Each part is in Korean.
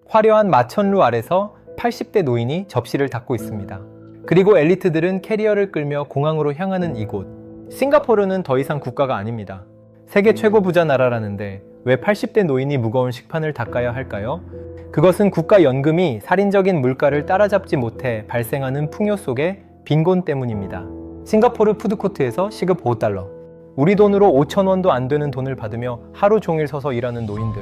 화려한 마천루 아래서 80대 노인이 접시를 닦고 있습니다. 그리고 엘리트들은 캐리어를 끌며 공항으로 향하는 이곳. 싱가포르는 더 이상 국가가 아닙니다. 세계 최고 부자 나라라는데 왜 80대 노인이 무거운 식판을 닦아야 할까요? 그것은 국가연금이 살인적인 물가를 따라잡지 못해 발생하는 풍요 속의 빈곤 때문입니다. 싱가포르 푸드코트에서 시급 $5. 우리 돈으로 5,000원도 안 되는 돈을 받으며 하루 종일 서서 일하는 노인들.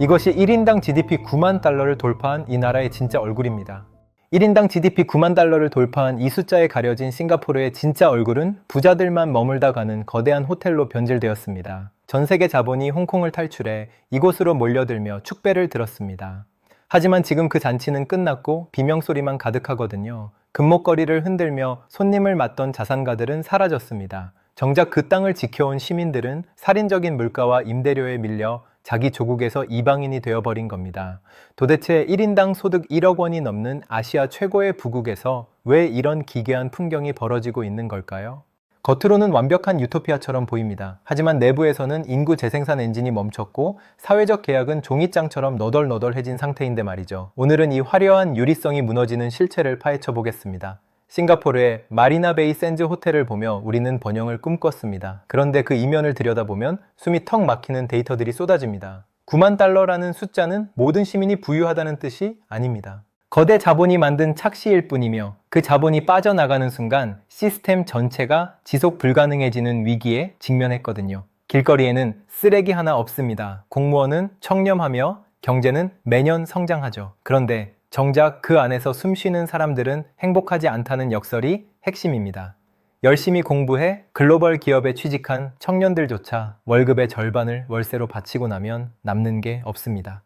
이것이 1인당 GDP 9만 달러를 돌파한 이 나라의 진짜 얼굴입니다. 1인당 GDP 9만 달러를 돌파한 이 숫자에 가려진 싱가포르의 진짜 얼굴은 부자들만 머물다 가는 거대한 호텔로 변질되었습니다. 전 세계 자본이 홍콩을 탈출해 이곳으로 몰려들며 축배를 들었습니다. 하지만 지금 그 잔치는 끝났고 비명소리만 가득하거든요. 금목걸이를 흔들며 손님을 맞던 자산가들은 사라졌습니다. 정작 그 땅을 지켜온 시민들은 살인적인 물가와 임대료에 밀려 자기 조국에서 이방인이 되어버린 겁니다. 도대체 1인당 소득 1억 원이 넘는 아시아 최고의 부국에서 왜 이런 기괴한 풍경이 벌어지고 있는 걸까요? 겉으로는 완벽한 유토피아처럼 보입니다. 하지만 내부에서는 인구 재생산 엔진이 멈췄고 사회적 계약은 종이장처럼 너덜너덜해진 상태인데 말이죠. 오늘은 이 화려한 유리성이 무너지는 실체를 파헤쳐 보겠습니다. 싱가포르의 마리나베이 샌즈 호텔을 보며 우리는 번영을 꿈꿨습니다. 그런데 그 이면을 들여다보면 숨이 턱 막히는 데이터들이 쏟아집니다. 9만 달러라는 숫자는 모든 시민이 부유하다는 뜻이 아닙니다. 거대 자본이 만든 착시일 뿐이며 그 자본이 빠져나가는 순간 시스템 전체가 지속 불가능해지는 위기에 직면했거든요. 길거리에는 쓰레기 하나 없습니다. 공무원은 청렴하며 경제는 매년 성장하죠. 그런데 정작 그 안에서 숨쉬는 사람들은 행복하지 않다는 역설이 핵심입니다. 열심히 공부해 글로벌 기업에 취직한 청년들조차 월급의 절반을 월세로 바치고 나면 남는 게 없습니다.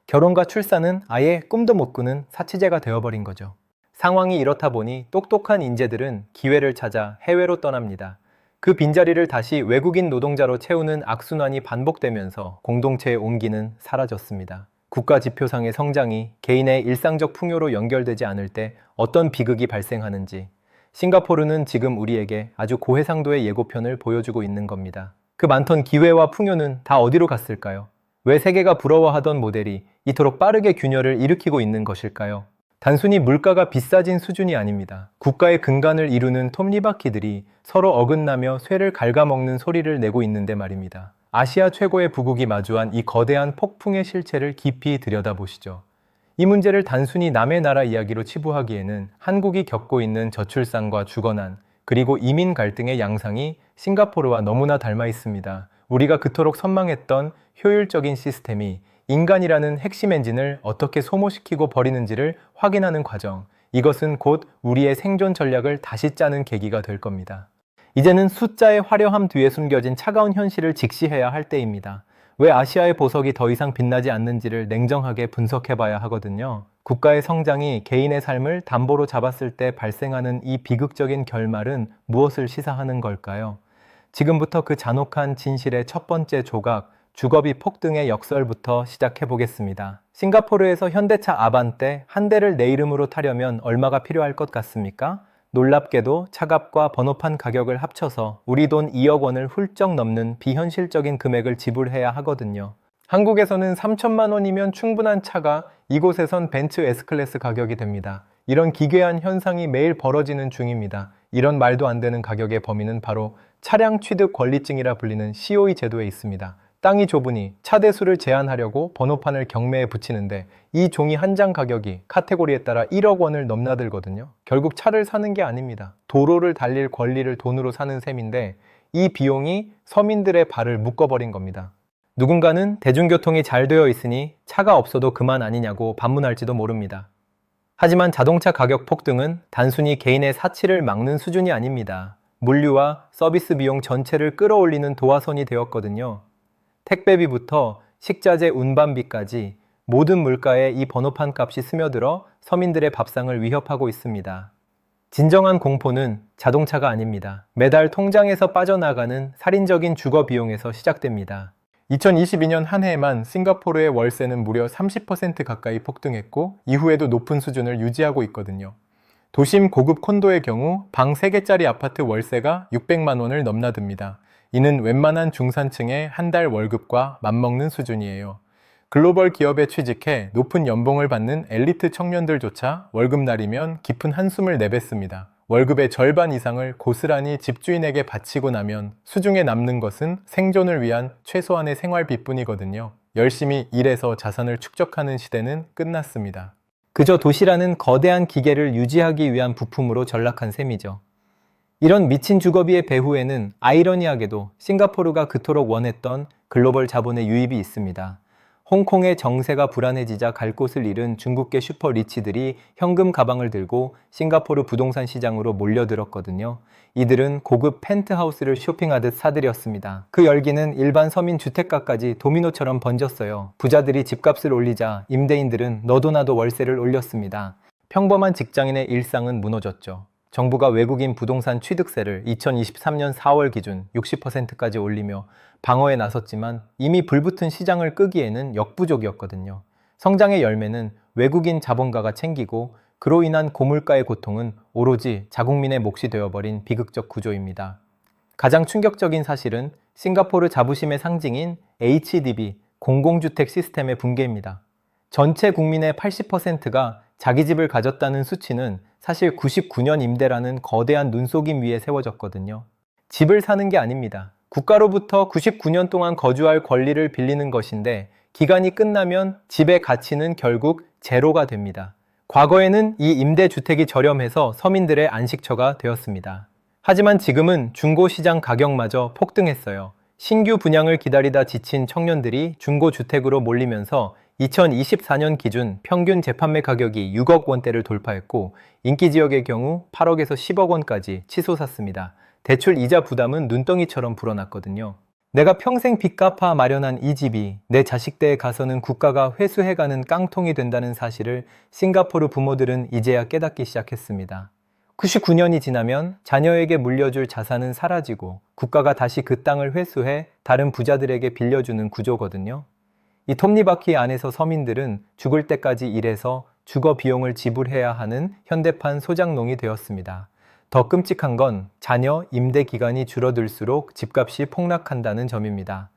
결혼과 출산은 아예 꿈도 못 꾸는 사치제가 되어버린 거죠. 상황이 이렇다 보니 똑똑한 인재들은 기회를 찾아 해외로 떠납니다. 그 빈자리를 다시 외국인 노동자로 채우는 악순환이 반복되면서 공동체의 온기는 사라졌습니다. 국가 지표상의 성장이 개인의 일상적 풍요로 연결되지 않을 때 어떤 비극이 발생하는지 싱가포르는 지금 우리에게 아주 고해상도의 예고편을 보여주고 있는 겁니다. 그 많던 기회와 풍요는 다 어디로 갔을까요? 왜 세계가 부러워하던 모델이 이토록 빠르게 균열을 일으키고 있는 것일까요? 단순히 물가가 비싸진 수준이 아닙니다. 국가의 근간을 이루는 톱니바퀴들이 서로 어긋나며 쇠를 갉아먹는 소리를 내고 있는데 말입니다. 아시아 최고의 부국이 마주한 이 거대한 폭풍의 실체를 깊이 들여다보시죠. 이 문제를 단순히 남의 나라 이야기로 치부하기에는 한국이 겪고 있는 저출산과 주거난, 그리고 이민 갈등의 양상이 싱가포르와 너무나 닮아 있습니다. 우리가 그토록 선망했던 효율적인 시스템이 인간이라는 핵심 엔진을 어떻게 소모시키고 버리는지를 확인하는 과정, 이것은 곧 우리의 생존 전략을 다시 짜는 계기가 될 겁니다. 이제는 숫자의 화려함 뒤에 숨겨진 차가운 현실을 직시해야 할 때입니다. 왜 아시아의 보석이 더 이상 빛나지 않는지를 냉정하게 분석해봐야 하거든요. 국가의 성장이 개인의 삶을 담보로 잡았을 때 발생하는 이 비극적인 결말은 무엇을 시사하는 걸까요? 지금부터 그 잔혹한 진실의 첫 번째 조각, 주거비 폭등의 역설부터 시작해 보겠습니다. 싱가포르에서 현대차 아반떼 한 대를 내 이름으로 타려면 얼마가 필요할 것 같습니까? 놀랍게도 차값과 번호판 가격을 합쳐서 우리 돈 2억 원을 훌쩍 넘는 비현실적인 금액을 지불해야 하거든요. 한국에서는 3천만 원이면 충분한 차가 이곳에선 벤츠 S클래스 가격이 됩니다. 이런 기괴한 현상이 매일 벌어지는 중입니다. 이런 말도 안 되는 가격의 범위는 바로 차량 취득 권리증이라 불리는 COE 제도에 있습니다. 땅이 좁으니 차 대수를 제한하려고 번호판을 경매에 붙이는데 이 종이 한 장 가격이 카테고리에 따라 1억 원을 넘나들거든요. 결국 차를 사는 게 아닙니다. 도로를 달릴 권리를 돈으로 사는 셈인데 이 비용이 서민들의 발을 묶어버린 겁니다. 누군가는 대중교통이 잘 되어 있으니 차가 없어도 그만 아니냐고 반문할지도 모릅니다. 하지만 자동차 가격 폭등은 단순히 개인의 사치를 막는 수준이 아닙니다. 물류와 서비스 비용 전체를 끌어올리는 도화선이 되었거든요. 택배비부터 식자재 운반비까지 모든 물가에 이 번호판 값이 스며들어 서민들의 밥상을 위협하고 있습니다. 진정한 공포는 자동차가 아닙니다. 매달 통장에서 빠져나가는 살인적인 주거 비용에서 시작됩니다. 2022년 한 해에만 싱가포르의 월세는 무려 30% 가까이 폭등했고 이후에도 높은 수준을 유지하고 있거든요. 도심 고급 콘도의 경우 방 3개짜리 아파트 월세가 600만 원을 넘나듭니다. 이는 웬만한 중산층의 한 달 월급과 맞먹는 수준이에요. 글로벌 기업에 취직해 높은 연봉을 받는 엘리트 청년들조차 월급날이면 깊은 한숨을 내뱉습니다. 월급의 절반 이상을 고스란히 집주인에게 바치고 나면 수중에 남는 것은 생존을 위한 최소한의 생활비뿐이거든요. 열심히 일해서 자산을 축적하는 시대는 끝났습니다. 그저 도시라는 거대한 기계를 유지하기 위한 부품으로 전락한 셈이죠. 이런 미친 주거비의 배후에는 아이러니하게도 싱가포르가 그토록 원했던 글로벌 자본의 유입이 있습니다. 홍콩의 정세가 불안해지자 갈 곳을 잃은 중국계 슈퍼 리치들이 현금 가방을 들고 싱가포르 부동산 시장으로 몰려들었거든요. 이들은 고급 펜트하우스를 쇼핑하듯 사들였습니다. 그 열기는 일반 서민 주택가까지 도미노처럼 번졌어요. 부자들이 집값을 올리자 임대인들은 너도 나도 월세를 올렸습니다. 평범한 직장인의 일상은 무너졌죠. 정부가 외국인 부동산 취득세를 2023년 4월 기준 60%까지 올리며 방어에 나섰지만 이미 불붙은 시장을 끄기에는 역부족이었거든요. 성장의 열매는 외국인 자본가가 챙기고 그로 인한 고물가의 고통은 오로지 자국민의 몫이 되어버린 비극적 구조입니다. 가장 충격적인 사실은 싱가포르 자부심의 상징인 HDB 공공주택 시스템의 붕괴입니다. 전체 국민의 80%가 자기 집을 가졌다는 수치는 사실 99년 임대라는 거대한 눈속임 위에 세워졌거든요. 집을 사는 게 아닙니다. 국가로부터 99년 동안 거주할 권리를 빌리는 것인데 기간이 끝나면 집의 가치는 결국 제로가 됩니다. 과거에는 이 임대주택이 저렴해서 서민들의 안식처가 되었습니다. 하지만 지금은 중고시장 가격마저 폭등했어요. 신규 분양을 기다리다 지친 청년들이 중고주택으로 몰리면서 2024년 기준 평균 재판매 가격이 6억 원대를 돌파했고 인기 지역의 경우 8억에서 10억 원까지 치솟았습니다. 대출 이자 부담은 눈덩이처럼 불어났거든요. 내가 평생 빚 갚아 마련한 이 집이 내 자식대에 가서는 국가가 회수해가는 깡통이 된다는 사실을 싱가포르 부모들은 이제야 깨닫기 시작했습니다. 99년이 지나면 자녀에게 물려줄 자산은 사라지고 국가가 다시 그 땅을 회수해 다른 부자들에게 빌려주는 구조거든요. 이 톱니바퀴 안에서 서민들은 죽을 때까지 일해서 주거 비용을 지불해야 하는 현대판 소장농이 되었습니다. 더 끔찍한 건 자녀 임대 기간이 줄어들수록 집값이 폭락한다는 점입니다.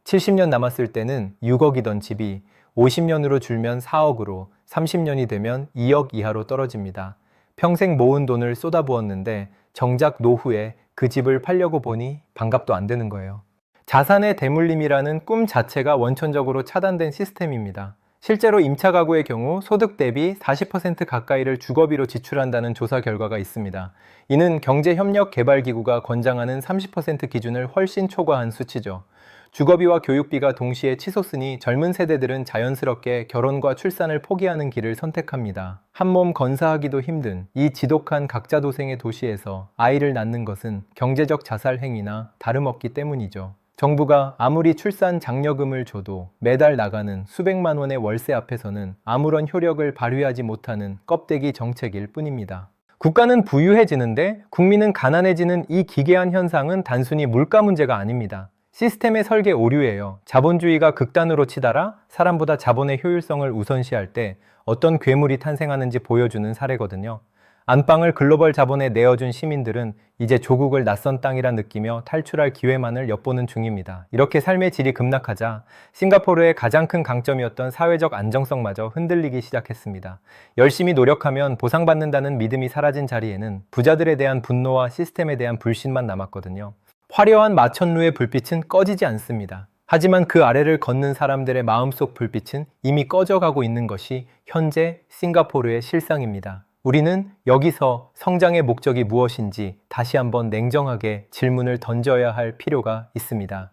70년 남았을 때는 6억이던 집이 50년으로 줄면 4억으로 30년이 되면 2억 이하로 떨어집니다. 평생 모은 돈을 쏟아부었는데 정작 노후에 그 집을 팔려고 보니 반갑도 안 되는 거예요. 자산의 대물림이라는 꿈 자체가 원천적으로 차단된 시스템입니다. 실제로 임차 가구의 경우 소득 대비 40% 가까이를 주거비로 지출한다는 조사 결과가 있습니다. 이는 경제협력개발기구가 권장하는 30% 기준을 훨씬 초과한 수치죠. 주거비와 교육비가 동시에 치솟으니 젊은 세대들은 자연스럽게 결혼과 출산을 포기하는 길을 선택합니다. 한몸 건사하기도 힘든 이 지독한 각자도생의 도시에서 아이를 낳는 것은 경제적 자살 행위나 다름없기 때문이죠. 정부가 아무리 출산 장려금을 줘도 매달 나가는 수백만 원의 월세 앞에서는 아무런 효력을 발휘하지 못하는 껍데기 정책일 뿐입니다. 국가는 부유해지는데 국민은 가난해지는 이 기괴한 현상은 단순히 물가 문제가 아닙니다. 시스템의 설계 오류예요. 자본주의가 극단으로 치달아 사람보다 자본의 효율성을 우선시할 때 어떤 괴물이 탄생하는지 보여주는 사례거든요. 안방을 글로벌 자본에 내어준 시민들은 이제 조국을 낯선 땅이라 느끼며 탈출할 기회만을 엿보는 중입니다. 이렇게 삶의 질이 급락하자 싱가포르의 가장 큰 강점이었던 사회적 안정성마저 흔들리기 시작했습니다. 열심히 노력하면 보상받는다는 믿음이 사라진 자리에는 부자들에 대한 분노와 시스템에 대한 불신만 남았거든요. 화려한 마천루의 불빛은 꺼지지 않습니다. 하지만 그 아래를 걷는 사람들의 마음속 불빛은 이미 꺼져가고 있는 것이 현재 싱가포르의 실상입니다. 우리는 여기서 성장의 목적이 무엇인지 다시 한번 냉정하게 질문을 던져야 할 필요가 있습니다.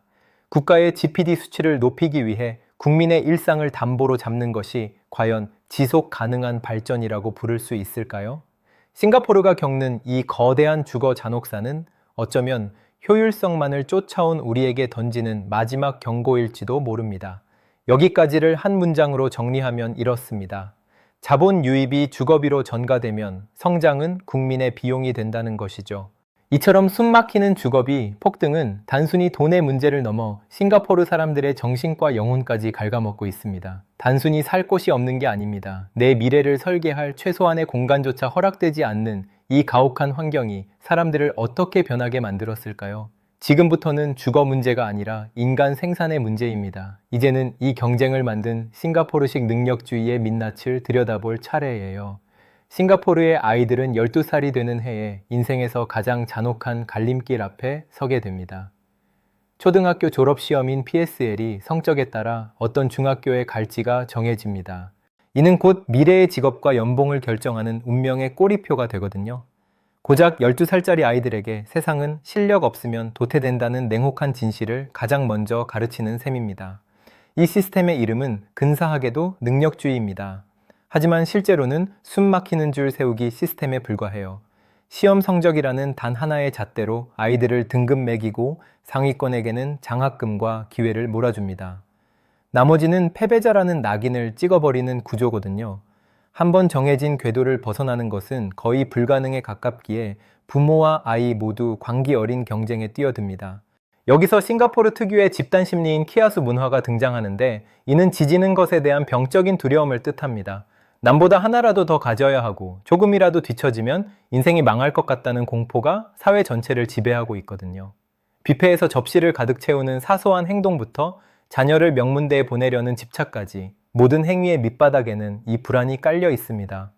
국가의 GPD 수치를 높이기 위해 국민의 일상을 담보로 잡는 것이 과연 지속 가능한 발전이라고 부를 수 있을까요? 싱가포르가 겪는 이 거대한 주거 잔혹사는 어쩌면 효율성만을 쫓아온 우리에게 던지는 마지막 경고일지도 모릅니다. 여기까지를 한 문장으로 정리하면 이렇습니다. 자본 유입이 주거비로 전가되면 성장은 국민의 비용이 된다는 것이죠. 이처럼 숨막히는 주거비 폭등은 단순히 돈의 문제를 넘어 싱가포르 사람들의 정신과 영혼까지 갉아먹고 있습니다. 단순히 살 곳이 없는 게 아닙니다. 내 미래를 설계할 최소한의 공간조차 허락되지 않는 이 가혹한 환경이 사람들을 어떻게 변하게 만들었을까요? 지금부터는 주거 문제가 아니라 인간 생산의 문제입니다. 이제는 이 경쟁을 만든 싱가포르식 능력주의의 민낯을 들여다볼 차례예요. 싱가포르의 아이들은 12살이 되는 해에 인생에서 가장 잔혹한 갈림길 앞에 서게 됩니다. 초등학교 졸업시험인 PSL이 성적에 따라 어떤 중학교에 갈지가 정해집니다. 이는 곧 미래의 직업과 연봉을 결정하는 운명의 꼬리표가 되거든요. 고작 12살짜리 아이들에게 세상은 실력 없으면 도태된다는 냉혹한 진실을 가장 먼저 가르치는 셈입니다. 이 시스템의 이름은 근사하게도 능력주의입니다. 하지만 실제로는 숨 막히는 줄 세우기 시스템에 불과해요. 시험 성적이라는 단 하나의 잣대로 아이들을 등급 매기고 상위권에게는 장학금과 기회를 몰아줍니다. 나머지는 패배자라는 낙인을 찍어버리는 구조거든요. 한번 정해진 궤도를 벗어나는 것은 거의 불가능에 가깝기에 부모와 아이 모두 광기 어린 경쟁에 뛰어듭니다. 여기서 싱가포르 특유의 집단 심리인 키아수 문화가 등장하는데, 이는 지지는 것에 대한 병적인 두려움을 뜻합니다. 남보다 하나라도 더 가져야 하고 조금이라도 뒤처지면 인생이 망할 것 같다는 공포가 사회 전체를 지배하고 있거든요. 뷔페에서 접시를 가득 채우는 사소한 행동부터 자녀를 명문대에 보내려는 집착까지 모든 행위의 밑바닥에는 이 불안이 깔려 있습니다.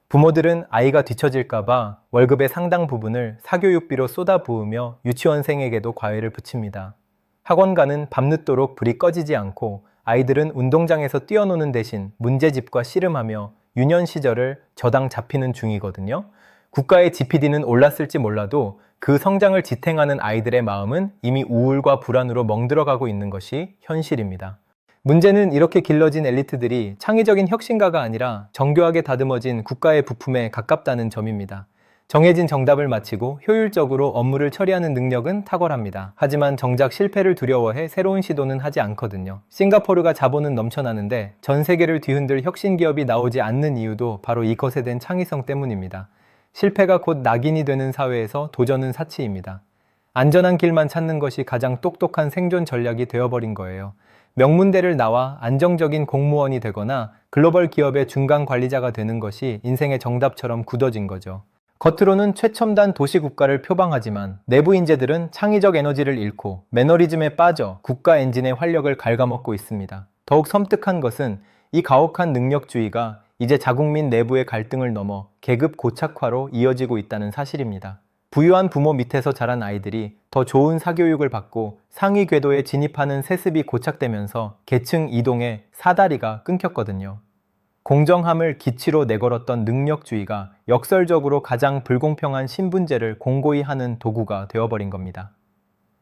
부모들은 아이가 뒤처질까봐 월급의 상당 부분을 사교육비로 쏟아부으며 유치원생에게도 과외를 붙입니다. 학원가는 밤늦도록 불이 꺼지지 않고 아이들은 운동장에서 뛰어노는 대신 문제집과 씨름하며 유년 시절을 저당 잡히는 중이거든요. 국가의 GPD는 올랐을지 몰라도 그 성장을 지탱하는 아이들의 마음은 이미 우울과 불안으로 멍들어가고 있는 것이 현실입니다. 문제는 이렇게 길러진 엘리트들이 창의적인 혁신가가 아니라 정교하게 다듬어진 국가의 부품에 가깝다는 점입니다. 정해진 정답을 맞히고 효율적으로 업무를 처리하는 능력은 탁월합니다. 하지만 정작 실패를 두려워해 새로운 시도는 하지 않거든요. 싱가포르가 자본은 넘쳐나는데 전 세계를 뒤흔들 혁신 기업이 나오지 않는 이유도 바로 이 거세된 창의성 때문입니다. 실패가 곧 낙인이 되는 사회에서 도전은 사치입니다. 안전한 길만 찾는 것이 가장 똑똑한 생존 전략이 되어버린 거예요. 명문대를 나와 안정적인 공무원이 되거나 글로벌 기업의 중간 관리자가 되는 것이 인생의 정답처럼 굳어진 거죠. 겉으로는 최첨단 도시국가를 표방하지만 내부 인재들은 창의적 에너지를 잃고 매너리즘에 빠져 국가 엔진의 활력을 갉아먹고 있습니다. 더욱 섬뜩한 것은 이 가혹한 능력주의가 이제 자국민 내부의 갈등을 넘어 계급 고착화로 이어지고 있다는 사실입니다. 부유한 부모 밑에서 자란 아이들이 더 좋은 사교육을 받고 상위 궤도에 진입하는 세습이 고착되면서 계층 이동의 사다리가 끊겼거든요. 공정함을 기치로 내걸었던 능력주의가 역설적으로 가장 불공평한 신분제를 공고히 하는 도구가 되어버린 겁니다.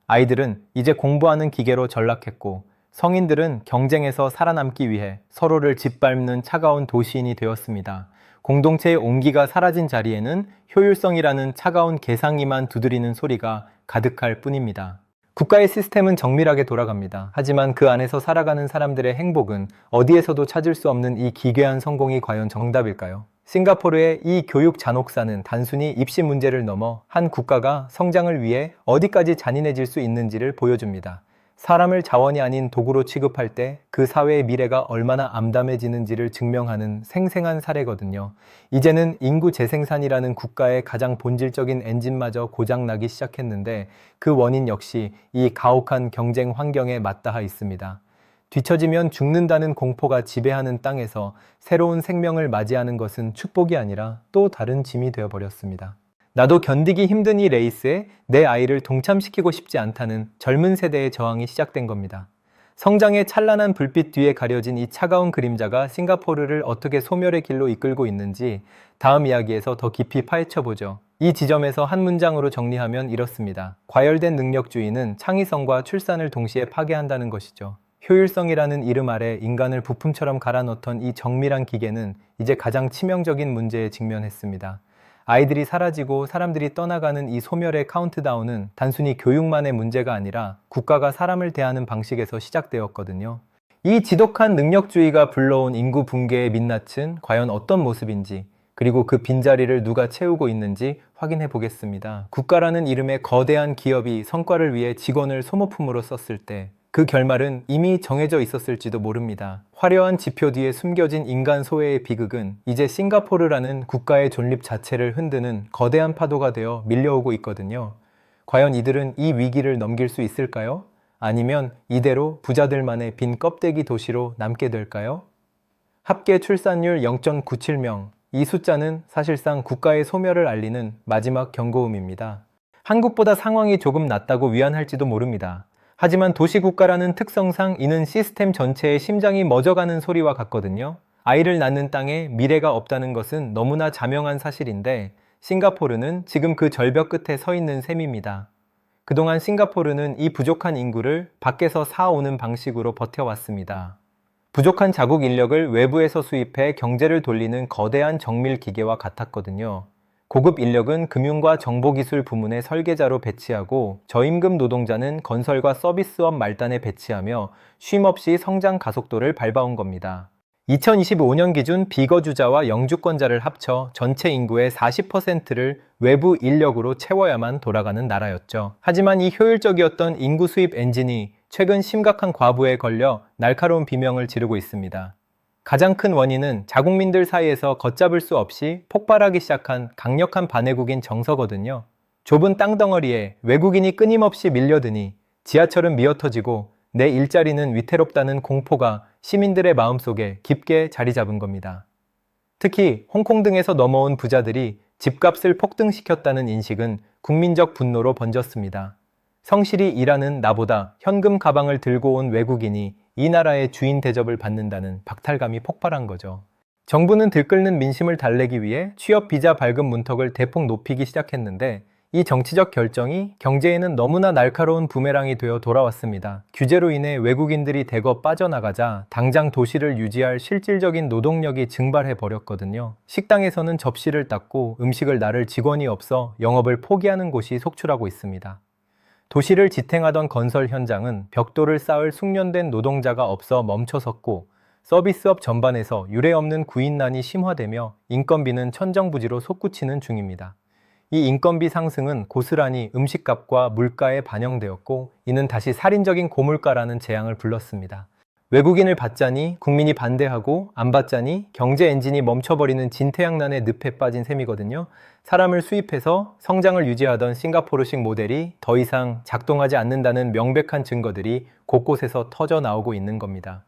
아이들은 이제 공부하는 기계로 전락했고 성인들은 경쟁에서 살아남기 위해 서로를 짓밟는 차가운 도시인이 되었습니다. 공동체의 온기가 사라진 자리에는 효율성이라는 차가운 계상이만 두드리는 소리가 가득할 뿐입니다. 국가의 시스템은 정밀하게 돌아갑니다. 하지만 그 안에서 살아가는 사람들의 행복은 어디에서도 찾을 수 없는 이 기괴한 성공이 과연 정답일까요? 싱가포르의 이 교육 잔혹사는 단순히 입시 문제를 넘어 한 국가가 성장을 위해 어디까지 잔인해질 수 있는지를 보여줍니다. 사람을 자원이 아닌 도구로 취급할 때 그 사회의 미래가 얼마나 암담해지는지를 증명하는 생생한 사례거든요. 이제는 인구 재생산이라는 국가의 가장 본질적인 엔진마저 고장나기 시작했는데 그 원인 역시 이 가혹한 경쟁 환경에 맞닿아 있습니다. 뒤처지면 죽는다는 공포가 지배하는 땅에서 새로운 생명을 맞이하는 것은 축복이 아니라 또 다른 짐이 되어버렸습니다. 나도 견디기 힘든 이 레이스에 내 아이를 동참시키고 싶지 않다는 젊은 세대의 저항이 시작된 겁니다. 성장의 찬란한 불빛 뒤에 가려진 이 차가운 그림자가 싱가포르를 어떻게 소멸의 길로 이끌고 있는지 다음 이야기에서 더 깊이 파헤쳐보죠. 이 지점에서 한 문장으로 정리하면 이렇습니다. 과열된 능력주의는 창의성과 출산을 동시에 파괴한다는 것이죠. 효율성이라는 이름 아래 인간을 부품처럼 갈아넣던 이 정밀한 기계는 이제 가장 치명적인 문제에 직면했습니다. 아이들이 사라지고 사람들이 떠나가는 이 소멸의 카운트다운은 단순히 교육만의 문제가 아니라 국가가 사람을 대하는 방식에서 시작되었거든요. 이 지독한 능력주의가 불러온 인구 붕괴의 민낯은 과연 어떤 모습인지, 그리고 그 빈자리를 누가 채우고 있는지 확인해 보겠습니다. 국가라는 이름의 거대한 기업이 성과를 위해 직원을 소모품으로 썼을 때 그 결말은 이미 정해져 있었을지도 모릅니다. 화려한 지표 뒤에 숨겨진 인간 소외의 비극은 이제 싱가포르라는 국가의 존립 자체를 흔드는 거대한 파도가 되어 밀려오고 있거든요. 과연 이들은 이 위기를 넘길 수 있을까요? 아니면 이대로 부자들만의 빈 껍데기 도시로 남게 될까요? 합계 출산율 0.97명. 이 숫자는 사실상 국가의 소멸을 알리는 마지막 경고음입니다. 한국보다 상황이 조금 낫다고 위안할지도 모릅니다. 하지만 도시국가라는 특성상 이는 시스템 전체의 심장이 멎어가는 소리와 같거든요. 아이를 낳는 땅에 미래가 없다는 것은 너무나 자명한 사실인데 싱가포르는 지금 그 절벽 끝에 서 있는 셈입니다. 그동안 싱가포르는 이 부족한 인구를 밖에서 사오는 방식으로 버텨왔습니다. 부족한 자국 인력을 외부에서 수입해 경제를 돌리는 거대한 정밀 기계와 같았거든요. 고급 인력은 금융과 정보기술 부문의 설계자로 배치하고 저임금 노동자는 건설과 서비스업 말단에 배치하며 쉼없이 성장 가속도를 밟아온 겁니다. 2025년 기준 비거주자와 영주권자를 합쳐 전체 인구의 40%를 외부 인력으로 채워야만 돌아가는 나라였죠. 하지만 이 효율적이었던 인구 수입 엔진이 최근 심각한 과부에 걸려 날카로운 비명을 지르고 있습니다. 가장 큰 원인은 자국민들 사이에서 걷잡을 수 없이 폭발하기 시작한 강력한 반외국인 정서거든요. 좁은 땅덩어리에 외국인이 끊임없이 밀려드니 지하철은 미어터지고 내 일자리는 위태롭다는 공포가 시민들의 마음속에 깊게 자리 잡은 겁니다. 특히 홍콩 등에서 넘어온 부자들이 집값을 폭등시켰다는 인식은 국민적 분노로 번졌습니다. 성실히 일하는 나보다 현금 가방을 들고 온 외국인이 이 나라의 주인 대접을 받는다는 박탈감이 폭발한 거죠. 정부는 들끓는 민심을 달래기 위해 취업 비자 발급 문턱을 대폭 높이기 시작했는데 이 정치적 결정이 경제에는 너무나 날카로운 부메랑이 되어 돌아왔습니다. 규제로 인해 외국인들이 대거 빠져나가자 당장 도시를 유지할 실질적인 노동력이 증발해 버렸거든요. 식당에서는 접시를 닦고 음식을 나를 직원이 없어 영업을 포기하는 곳이 속출하고 있습니다. 도시를 지탱하던 건설 현장은 벽돌을 쌓을 숙련된 노동자가 없어 멈춰섰고 서비스업 전반에서 유례없는 구인난이 심화되며 인건비는 천정부지로 솟구치는 중입니다. 이 인건비 상승은 고스란히 음식값과 물가에 반영되었고 이는 다시 살인적인 고물가라는 재앙을 불렀습니다. 외국인을 받자니 국민이 반대하고 안 받자니 경제 엔진이 멈춰버리는 진퇴양난의 늪에 빠진 셈이거든요. 사람을 수입해서 성장을 유지하던 싱가포르식 모델이 더 이상 작동하지 않는다는 명백한 증거들이 곳곳에서 터져 나오고 있는 겁니다.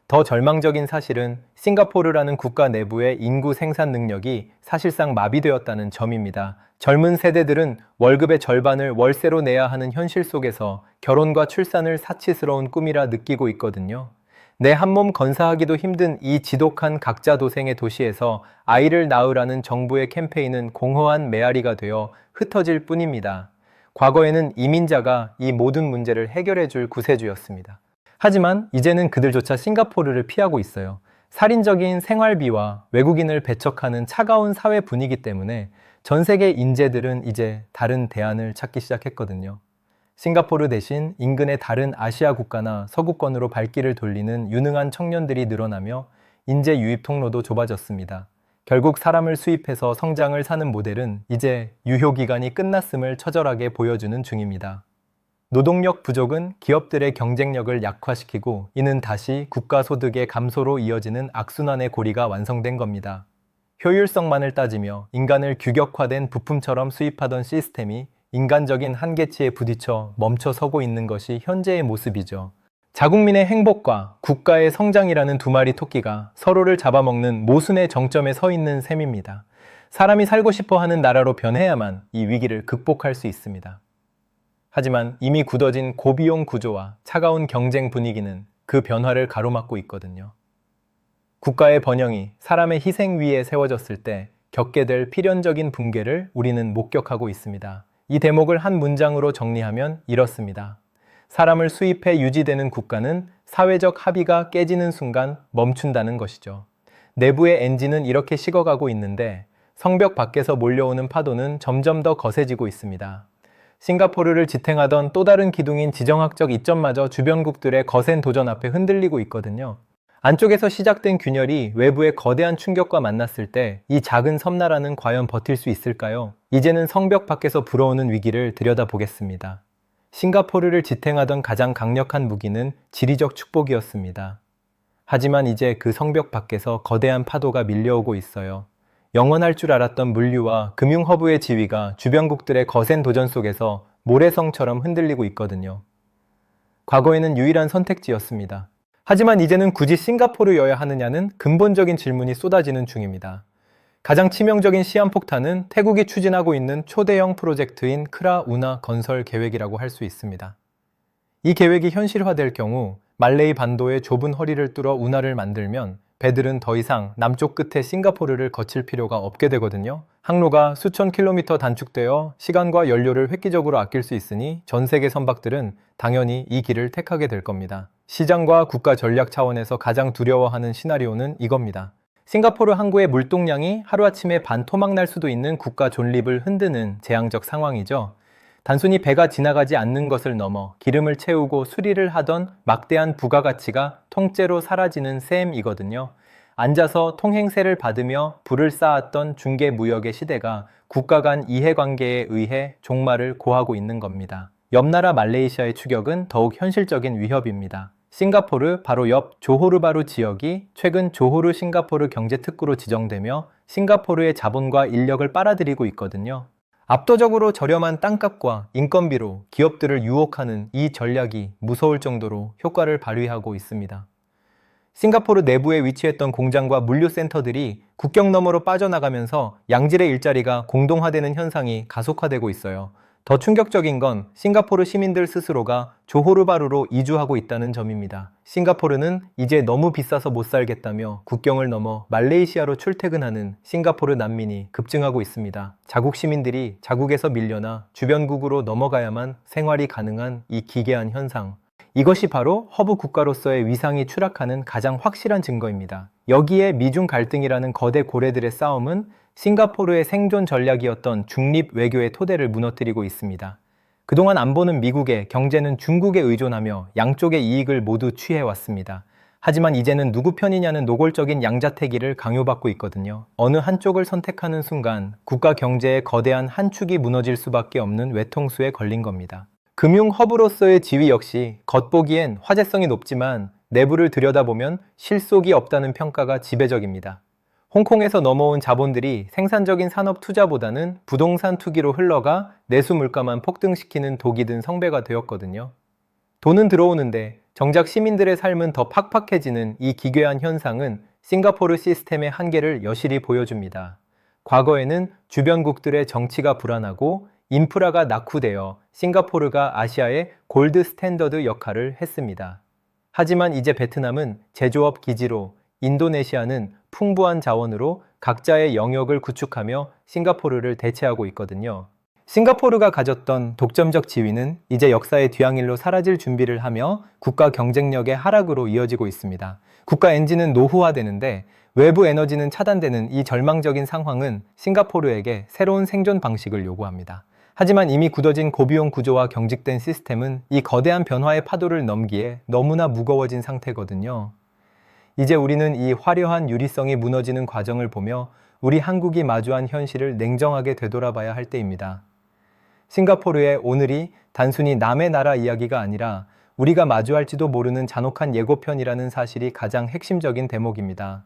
더 절망적인 사실은 싱가포르라는 국가 내부의 인구 생산 능력이 사실상 마비되었다는 점입니다. 젊은 세대들은 월급의 절반을 월세로 내야 하는 현실 속에서 결혼과 출산을 사치스러운 꿈이라 느끼고 있거든요. 내 한몸 건사하기도 힘든 이 지독한 각자 도생의 도시에서 아이를 낳으라는 정부의 캠페인은 공허한 메아리가 되어 흩어질 뿐입니다. 과거에는 이민자가 이 모든 문제를 해결해 줄 구세주였습니다. 하지만 이제는 그들조차 싱가포르를 피하고 있어요. 살인적인 생활비와 외국인을 배척하는 차가운 사회 분위기 때문에 전 세계 인재들은 이제 다른 대안을 찾기 시작했거든요. 싱가포르 대신 인근의 다른 아시아 국가나 서구권으로 발길을 돌리는 유능한 청년들이 늘어나며 인재 유입 통로도 좁아졌습니다. 결국 사람을 수입해서 성장을 사는 모델은 이제 유효기간이 끝났음을 처절하게 보여주는 중입니다. 노동력 부족은 기업들의 경쟁력을 약화시키고 이는 다시 국가 소득의 감소로 이어지는 악순환의 고리가 완성된 겁니다. 효율성만을 따지며 인간을 규격화된 부품처럼 수입하던 시스템이 인간적인 한계치에 부딪혀 멈춰서고 있는 것이 현재의 모습이죠. 자국민의 행복과 국가의 성장이라는 두 마리 토끼가 서로를 잡아먹는 모순의 정점에 서 있는 셈입니다. 사람이 살고 싶어 하는 나라로 변해야만 이 위기를 극복할 수 있습니다. 하지만 이미 굳어진 고비용 구조와 차가운 경쟁 분위기는 그 변화를 가로막고 있거든요. 국가의 번영이 사람의 희생 위에 세워졌을 때 겪게 될 필연적인 붕괴를 우리는 목격하고 있습니다. 이 대목을 한 문장으로 정리하면 이렇습니다. 사람을 수입해 유지되는 국가는 사회적 합의가 깨지는 순간 멈춘다는 것이죠. 내부의 엔진은 이렇게 식어가고 있는데 성벽 밖에서 몰려오는 파도는 점점 더 거세지고 있습니다. 싱가포르를 지탱하던 또 다른 기둥인 지정학적 이점마저 주변국들의 거센 도전 앞에 흔들리고 있거든요. 안쪽에서 시작된 균열이 외부의 거대한 충격과 만났을 때 이 작은 섬나라는 과연 버틸 수 있을까요? 이제는 성벽 밖에서 불어오는 위기를 들여다보겠습니다. 싱가포르를 지탱하던 가장 강력한 무기는 지리적 축복이었습니다. 하지만 이제 그 성벽 밖에서 거대한 파도가 밀려오고 있어요. 영원할 줄 알았던 물류와 금융허브의 지위가 주변국들의 거센 도전 속에서 모래성처럼 흔들리고 있거든요. 과거에는 유일한 선택지였습니다. 하지만 이제는 굳이 싱가포르여야 하느냐는 근본적인 질문이 쏟아지는 중입니다. 가장 치명적인 시한폭탄은 태국이 추진하고 있는 초대형 프로젝트인 크라우나 건설 계획이라고 할 수 있습니다. 이 계획이 현실화될 경우 말레이 반도의 좁은 허리를 뚫어 운하를 만들면 배들은 더 이상 남쪽 끝에 싱가포르를 거칠 필요가 없게 되거든요. 항로가 수천 킬로미터 단축되어 시간과 연료를 획기적으로 아낄 수 있으니 전 세계 선박들은 당연히 이 길을 택하게 될 겁니다. 시장과 국가 전략 차원에서 가장 두려워하는 시나리오는 이겁니다. 싱가포르 항구의 물동량이 하루아침에 반토막 날 수도 있는 국가 존립을 흔드는 재앙적 상황이죠. 단순히 배가 지나가지 않는 것을 넘어 기름을 채우고 수리를 하던 막대한 부가가치가 통째로 사라지는 셈이거든요. 앉아서 통행세를 받으며 부를 쌓았던 중개무역의 시대가 국가 간 이해관계에 의해 종말을 고하고 있는 겁니다. 옆 나라 말레이시아의 추격은 더욱 현실적인 위협입니다. 싱가포르 바로 옆 조호르바루 지역이 최근 조호르 싱가포르 경제특구로 지정되며 싱가포르의 자본과 인력을 빨아들이고 있거든요. 압도적으로 저렴한 땅값과 인건비로 기업들을 유혹하는 이 전략이 무서울 정도로 효과를 발휘하고 있습니다. 싱가포르 내부에 위치했던 공장과 물류센터들이 국경 너머로 빠져나가면서 양질의 일자리가 공동화되는 현상이 가속화되고 있어요. 더 충격적인 건 싱가포르 시민들 스스로가 조호르바루로 이주하고 있다는 점입니다. 싱가포르는 이제 너무 비싸서 못 살겠다며 국경을 넘어 말레이시아로 출퇴근하는 싱가포르 난민이 급증하고 있습니다. 자국 시민들이 자국에서 밀려나 주변국으로 넘어가야만 생활이 가능한 이 기괴한 현상. 이것이 바로 허브 국가로서의 위상이 추락하는 가장 확실한 증거입니다. 여기에 미중 갈등이라는 거대 고래들의 싸움은 싱가포르의 생존 전략이었던 중립 외교의 토대를 무너뜨리고 있습니다. 그동안 안보는 미국에, 경제는 중국에 의존하며 양쪽의 이익을 모두 취해왔습니다. 하지만 이제는 누구 편이냐는 노골적인 양자택일을 강요받고 있거든요. 어느 한쪽을 선택하는 순간 국가 경제의 거대한 한 축이 무너질 수밖에 없는 외통수에 걸린 겁니다. 금융 허브로서의 지위 역시 겉보기엔 화제성이 높지만 내부를 들여다보면 실속이 없다는 평가가 지배적입니다. 홍콩에서 넘어온 자본들이 생산적인 산업 투자보다는 부동산 투기로 흘러가 내수 물가만 폭등시키는 독이 든 성배가 되었거든요. 돈은 들어오는데 정작 시민들의 삶은 더 팍팍해지는 이 기괴한 현상은 싱가포르 시스템의 한계를 여실히 보여줍니다. 과거에는 주변국들의 정치가 불안하고 인프라가 낙후되어 싱가포르가 아시아의 골드 스탠더드 역할을 했습니다. 하지만 이제 베트남은 제조업 기지로, 인도네시아는 풍부한 자원으로 각자의 영역을 구축하며 싱가포르를 대체하고 있거든요. 싱가포르가 가졌던 독점적 지위는 이제 역사의 뒤항일로 사라질 준비를 하며 국가 경쟁력의 하락으로 이어지고 있습니다. 국가 엔진은 노후화되는데 외부 에너지는 차단되는 이 절망적인 상황은 싱가포르에게 새로운 생존 방식을 요구합니다. 하지만 이미 굳어진 고비용 구조와 경직된 시스템은 이 거대한 변화의 파도를 넘기에 너무나 무거워진 상태거든요. 이제 우리는 이 화려한 유리성이 무너지는 과정을 보며 우리 한국이 마주한 현실을 냉정하게 되돌아봐야 할 때입니다. 싱가포르의 오늘이 단순히 남의 나라 이야기가 아니라 우리가 마주할지도 모르는 잔혹한 예고편이라는 사실이 가장 핵심적인 대목입니다.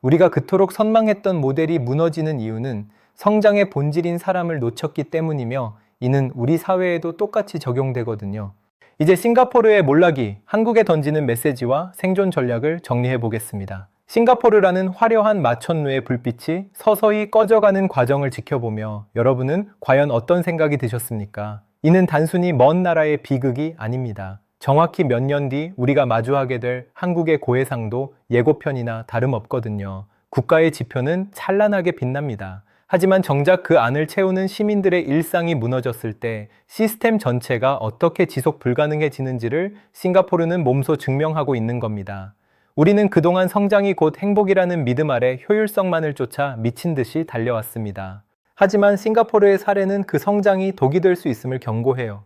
우리가 그토록 선망했던 모델이 무너지는 이유는 성장의 본질인 사람을 놓쳤기 때문이며 이는 우리 사회에도 똑같이 적용되거든요. 이제 싱가포르의 몰락이 한국에 던지는 메시지와 생존 전략을 정리해 보겠습니다. 싱가포르라는 화려한 마천루의 불빛이 서서히 꺼져가는 과정을 지켜보며 여러분은 과연 어떤 생각이 드셨습니까? 이는 단순히 먼 나라의 비극이 아닙니다. 정확히 몇 년 뒤 우리가 마주하게 될 한국의 고해상도 예고편이나 다름없거든요. 국가의 지표는 찬란하게 빛납니다. 하지만 정작 그 안을 채우는 시민들의 일상이 무너졌을 때 시스템 전체가 어떻게 지속 불가능해지는지를 싱가포르는 몸소 증명하고 있는 겁니다. 우리는 그동안 성장이 곧 행복이라는 믿음 아래 효율성만을 쫓아 미친 듯이 달려왔습니다. 하지만 싱가포르의 사례는 그 성장이 독이 될 수 있음을 경고해요.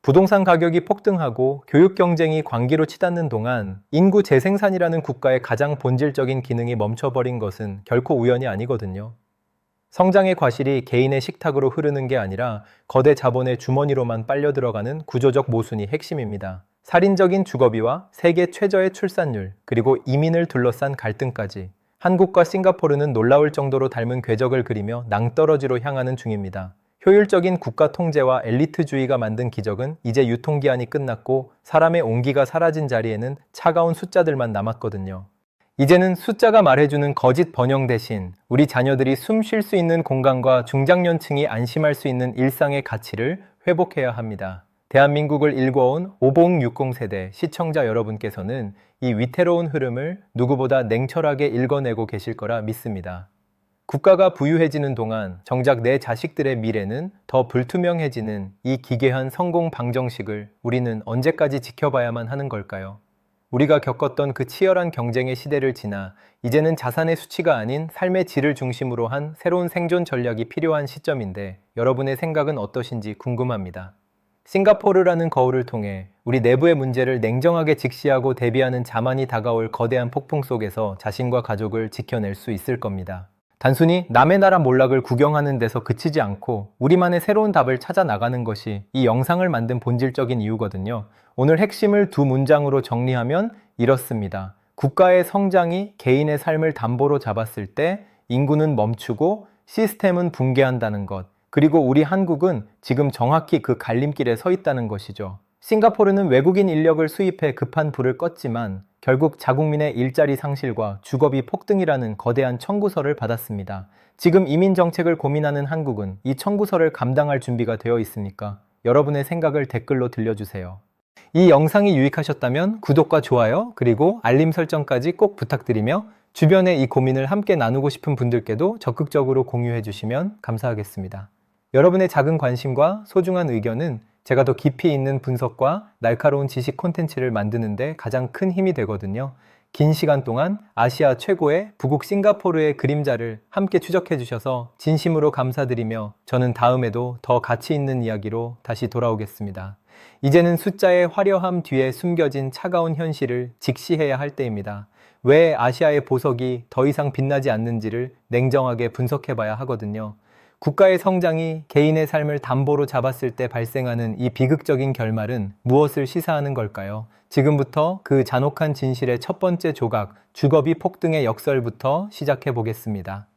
부동산 가격이 폭등하고 교육 경쟁이 광기로 치닫는 동안 인구 재생산이라는 국가의 가장 본질적인 기능이 멈춰버린 것은 결코 우연이 아니거든요. 성장의 과실이 개인의 식탁으로 흐르는 게 아니라 거대 자본의 주머니로만 빨려 들어가는 구조적 모순이 핵심입니다. 살인적인 주거비와 세계 최저의 출산율, 그리고 이민을 둘러싼 갈등까지 한국과 싱가포르는 놀라울 정도로 닮은 궤적을 그리며 낭떠러지로 향하는 중입니다. 효율적인 국가 통제와 엘리트주의가 만든 기적은 이제 유통기한이 끝났고 사람의 온기가 사라진 자리에는 차가운 숫자들만 남았거든요. 이제는 숫자가 말해주는 거짓 번영 대신 우리 자녀들이 숨 쉴 수 있는 공간과 중장년층이 안심할 수 있는 일상의 가치를 회복해야 합니다. 대한민국을 일궈온 5060 세대 시청자 여러분께서는 이 위태로운 흐름을 누구보다 냉철하게 읽어내고 계실 거라 믿습니다. 국가가 부유해지는 동안 정작 내 자식들의 미래는 더 불투명해지는 이 기괴한 성공 방정식을 우리는 언제까지 지켜봐야만 하는 걸까요? 우리가 겪었던 그 치열한 경쟁의 시대를 지나 이제는 자산의 수치가 아닌 삶의 질을 중심으로 한 새로운 생존 전략이 필요한 시점인데 여러분의 생각은 어떠신지 궁금합니다. 싱가포르라는 거울을 통해 우리 내부의 문제를 냉정하게 직시하고 대비하는 자만이 다가올 거대한 폭풍 속에서 자신과 가족을 지켜낼 수 있을 겁니다. 단순히 남의 나라 몰락을 구경하는 데서 그치지 않고 우리만의 새로운 답을 찾아 나가는 것이 이 영상을 만든 본질적인 이유거든요. 오늘 핵심을 두 문장으로 정리하면 이렇습니다. 국가의 성장이 개인의 삶을 담보로 잡았을 때 인구는 멈추고 시스템은 붕괴한다는 것. 그리고 우리 한국은 지금 정확히 그 갈림길에 서 있다는 것이죠. 싱가포르는 외국인 인력을 수입해 급한 불을 껐지만 결국 자국민의 일자리 상실과 주거비 폭등이라는 거대한 청구서를 받았습니다. 지금 이민 정책을 고민하는 한국은 이 청구서를 감당할 준비가 되어 있습니까? 여러분의 생각을 댓글로 들려주세요. 이 영상이 유익하셨다면 구독과 좋아요 그리고 알림 설정까지 꼭 부탁드리며 주변에 이 고민을 함께 나누고 싶은 분들께도 적극적으로 공유해 주시면 감사하겠습니다. 여러분의 작은 관심과 소중한 의견은 제가 더 깊이 있는 분석과 날카로운 지식 콘텐츠를 만드는데 가장 큰 힘이 되거든요. 긴 시간 동안 아시아 최고의 부국 싱가포르의 그림자를 함께 추적해 주셔서 진심으로 감사드리며 저는 다음에도 더 가치 있는 이야기로 다시 돌아오겠습니다. 이제는 숫자의 화려함 뒤에 숨겨진 차가운 현실을 직시해야 할 때입니다. 왜 아시아의 보석이 더 이상 빛나지 않는지를 냉정하게 분석해 봐야 하거든요. 국가의 성장이 개인의 삶을 담보로 잡았을 때 발생하는 이 비극적인 결말은 무엇을 시사하는 걸까요? 지금부터 그 잔혹한 진실의 첫 번째 조각, 주거비 폭등의 역설부터 시작해 보겠습니다.